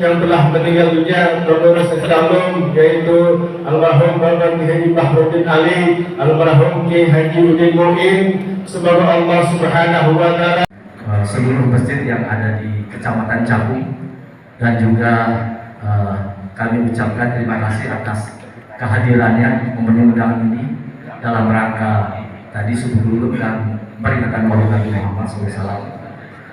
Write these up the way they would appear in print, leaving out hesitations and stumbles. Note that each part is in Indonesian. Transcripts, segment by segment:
yang telah meninggal dunia pengurus Islam, yaitu almarhum Bapak Kiai Bahrudin Ali, almarhum Kiai Haji Udin Muin. Semoga Allah Subhanahu wa taala seluruh masjid yang ada di Kecamatan Cakung, dan juga kami ucapkan terima kasih atas kehadirannya memenuhi undangan ini dalam rangka tadi subuh dulu dan peringatan Maulid Nabi Muhammad SAW.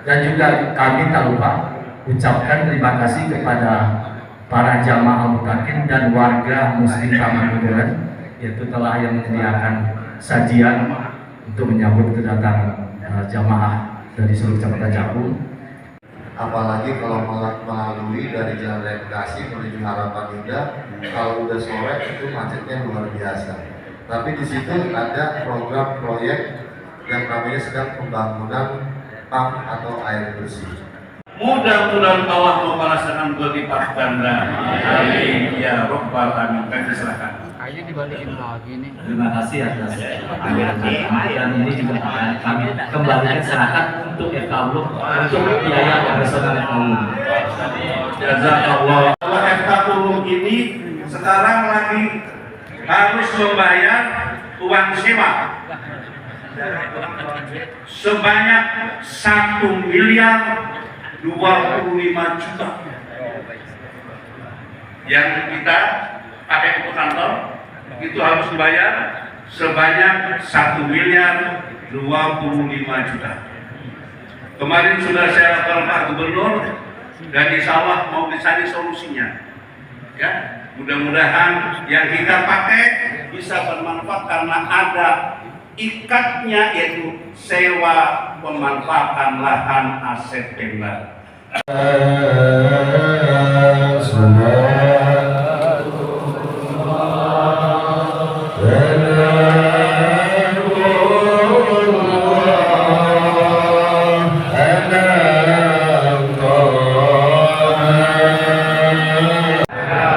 Dan juga kami tak lupa ucapkan terima kasih kepada para jamaah mutakin dan warga Muslim Taman Modern, yaitu telah yang menyediakan sajian untuk menyambut kedatangan jamaah dari seluruh Kecamatan Cakung. Apalagi kalau melalui dari Jalan Rekreasi menuju Harapan Indah, kalau udah sore itu macetnya luar biasa. Tapi di situ ada program proyek yang namanya sedang pembangunan pump atau air bersih. Mudah-mudahan Allah membalaskan berlipat ganda. Amin ya Rabbal Alamin. Kami silakan. Ayo dibalikin lagi nih. Terima kasih atas dan ini juga akan kami kembalikan serahkan untuk FKU untuk biaya operasional FKU. Jazakallah. Kalau FKU ini sekarang lagi harus membayar uang sewa sebanyak 1 miliar 25 juta yang kita pakai untuk kantor itu harus dibayar sebanyak 1 miliar 25 juta. Kemarin sudah saya laporkan Pak Gubernur dan insya Allah mau dicari solusinya. Ya, mudah-mudahan yang kita pakai bisa bermanfaat karena ada ikatnya, yaitu sewa pemanfaatan lahan aset Pemda.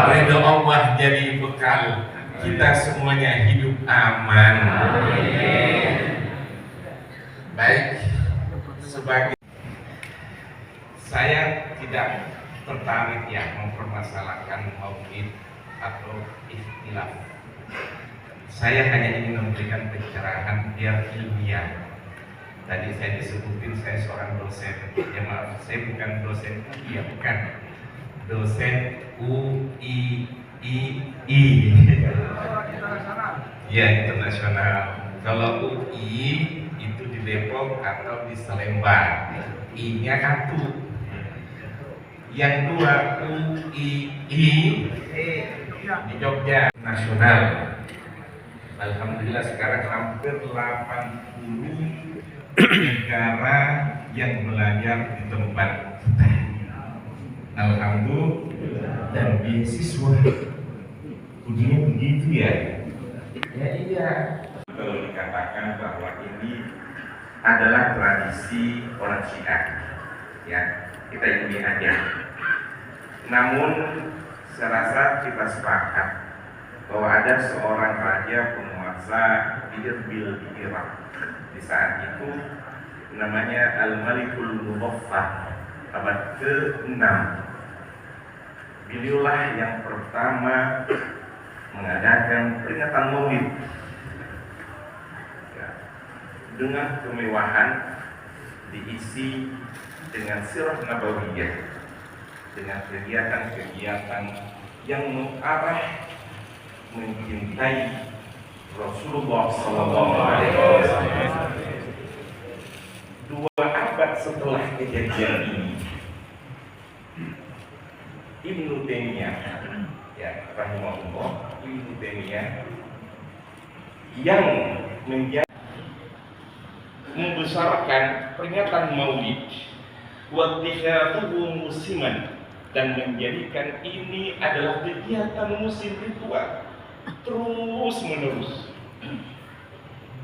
Ridho Allah jadi bekal kita semuanya hidup aman. Baik, sebagai saya tidak tertarik ya mempermasalahkan maulid atau ikhtilaf. Saya hanya ingin memberikan pencerahan biar ilmiah. Tadi saya disebutin saya seorang dosen. Ya maaf, saya bukan dosen UI, ya bukan. Dosen UII. Ya, internasional. Kalau UI itu di Depok atau di Salemba, I-nya satu. Yang dua UII di Jogja nasional. Alhamdulillah sekarang hampir 80 negara yang belajar di tempat kita. Alhamdulillah, dan beasiswa. Ujinya begitu ya? Ya iya. Kalau dikatakan bahwa ini adalah tradisi orang Syiah, ya kita ikuti aja. Namun saya rasa kita sepakat bahwa ada seorang raja penguasa Irbil di Irak di saat itu namanya Al-Malikul Muzaffar abad ke-6. Beliaulah yang pertama mengadakan peringatan Maulid ya, dengan kemewahan, diisi dengan sirah nabawiyah, dengan kegiatan-kegiatan yang mengarah mencintai Rasulullah SAW. 2 abad setelah kejadian ini, Ibnu Taimiyah, ya rahimahullah, Ibnu Taimiyah yang membesarkan peringatan Maulid, wa tikhatuhu musiman, dan menjadikan ini adalah kegiatan musim ritual terus menerus.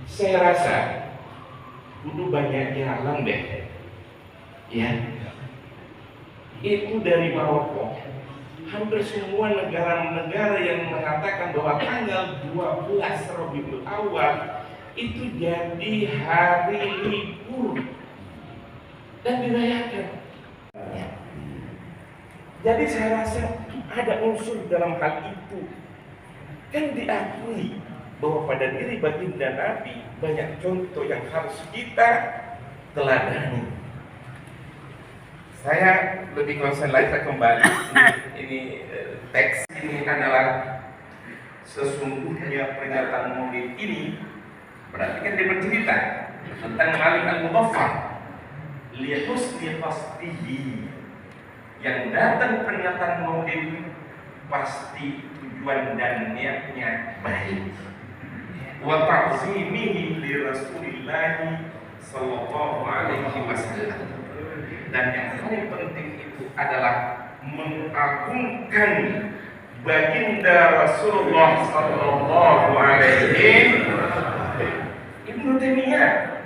Saya rasa kudu banyak jalan deh, ya. Itu dari Maroko, hampir semua negara-negara yang mengatakan bahwa tanggal 12 Rabiul Awal itu jadi hari libur dan dirayakan. Jadi saya rasa ada unsur dalam hal itu. Kan diakui bahwa pada diri baginda Nabi banyak contoh yang harus kita teladani. Saya lebih konsen lagi kembali. Ini teks ini adalah sesungguhnya peringatan Maulid ini berarti kan dia bercerita tentang Malik al-Muzaffar lihusni qasdihi, yang datang peringatan Maulid pasti tujuan dan niatnya baik, wa ta'zimihi li Rasulillah sallallahu alaihi wasallam, dan yang paling penting itu adalah mengagungkan baginda Rasulullah sallallahu alaihi wasallam. Ibnu Taimiyah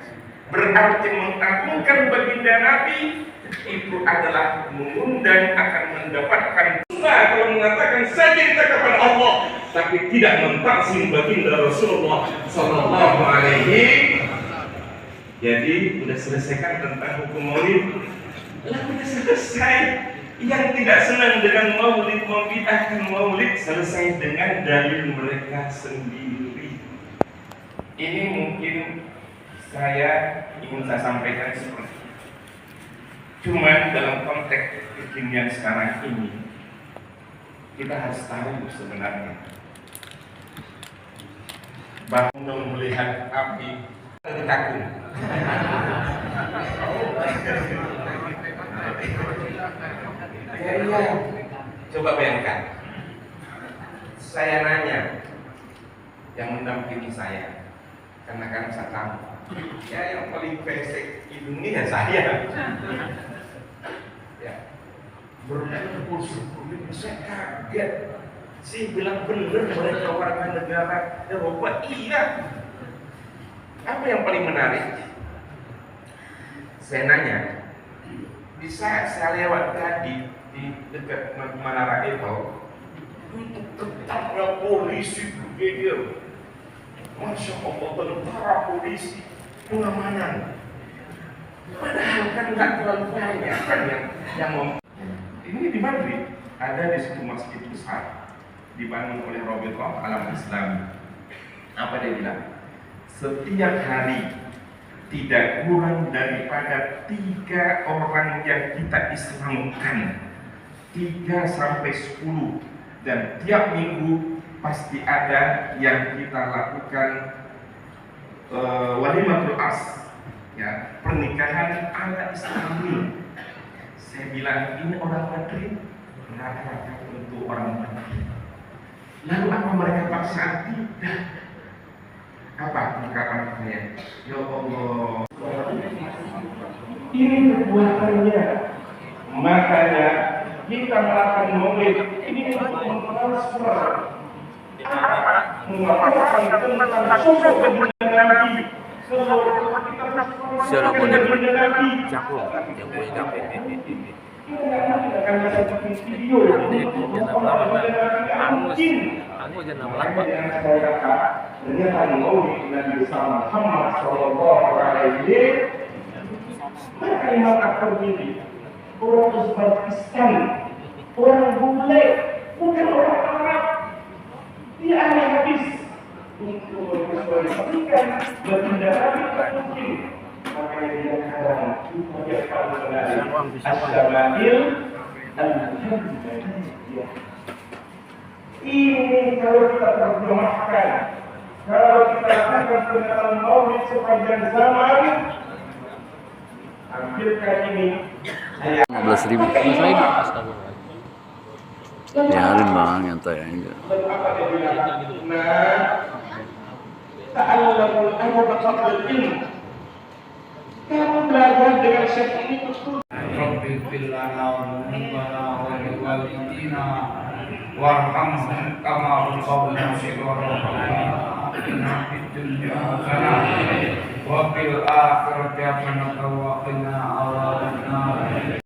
berarti mengagungkan baginda Nabi itu adalah mengundang akan mendapatkan sunnah. Kalau mengatakan saja kita kepada Allah tapi tidak mentaksim baginda Rasulullah sallallahu alaihi. Jadi sudah selesaikan tentang hukum maulid, lalu sudah selesai. Yang tidak senang dengan maulid, membid'ahkan maulid, selesai dengan dalil mereka sendiri. Ini mungkin saya ingin saya sampaikan seperti itu. Cuman dalam konteks kekinian sekarang ini, kita harus tahu sebenarnya bahwa melihat api takut. Ya, coba bayangkan, saya nanya yang mendampingi saya, karena kan saya tahu, ya yang paling basic di dunia saya. Ya, berkumpul, saya kaget. Saya bilang benar mereka warga negara Eropa, iya. Apa yang paling menarik? Saya nanya, bisa saya lewat tadi di dekat Menara Eiffel, untuk ketatnya polisi bergeger. Masya Allah, tentara polisi pengamanan. Padahal kan nggak terlalu banyak kan yang ini di Madrid ada di situ masjid besar dibangun oleh Rabithah Alam Islam. Apa dia bilang? Setiap hari tidak kurang daripada 3 orang yang kita Islamkan, 3 sampai 10, dan tiap minggu pasti ada yang kita lakukan walimatul as, ya, pernikahan ala Islami. Saya bilang ini orang Madrid, rata-rata untuk orang Madrid. Lalu apa mereka paksa? Tidak. Apa ungkapannya? Ya Allah, ini perbuatannya. Makanya kita melakukan maulid ini untuk mentransfer mengatakan tentang sosok baginda Nabi. Siapa pun yang cakup, yang punya cakup. Aku jangan lama. Ternyata maulid Nabi Muhammad sallallahu alaihi mereka Imam At-Tirmidzi, orang Uzbekistan, orang bule, bukan orang Arab. Dia ahli hadis untuk memperhatikan baginda Nabi mungkin. Makanya dia kadang dia tahu mengenai as-samail al-muhammadiyah. Ini kalau kita terjemahkan, kalau kita lakukan peringatan maulid sepanjang zaman, ambilkan ini 15.000. Biarin bang, nyantai aja. Ta'allamul adab qabla al-ilm. Kamu belajar dengan syekh ini betul. Rabbi fil lana wa rabbana wa liwalidina warhamhum kama rabbana shighara inna fid dunya hasanah wa fil akhirati hasanah wa qina adzabannar.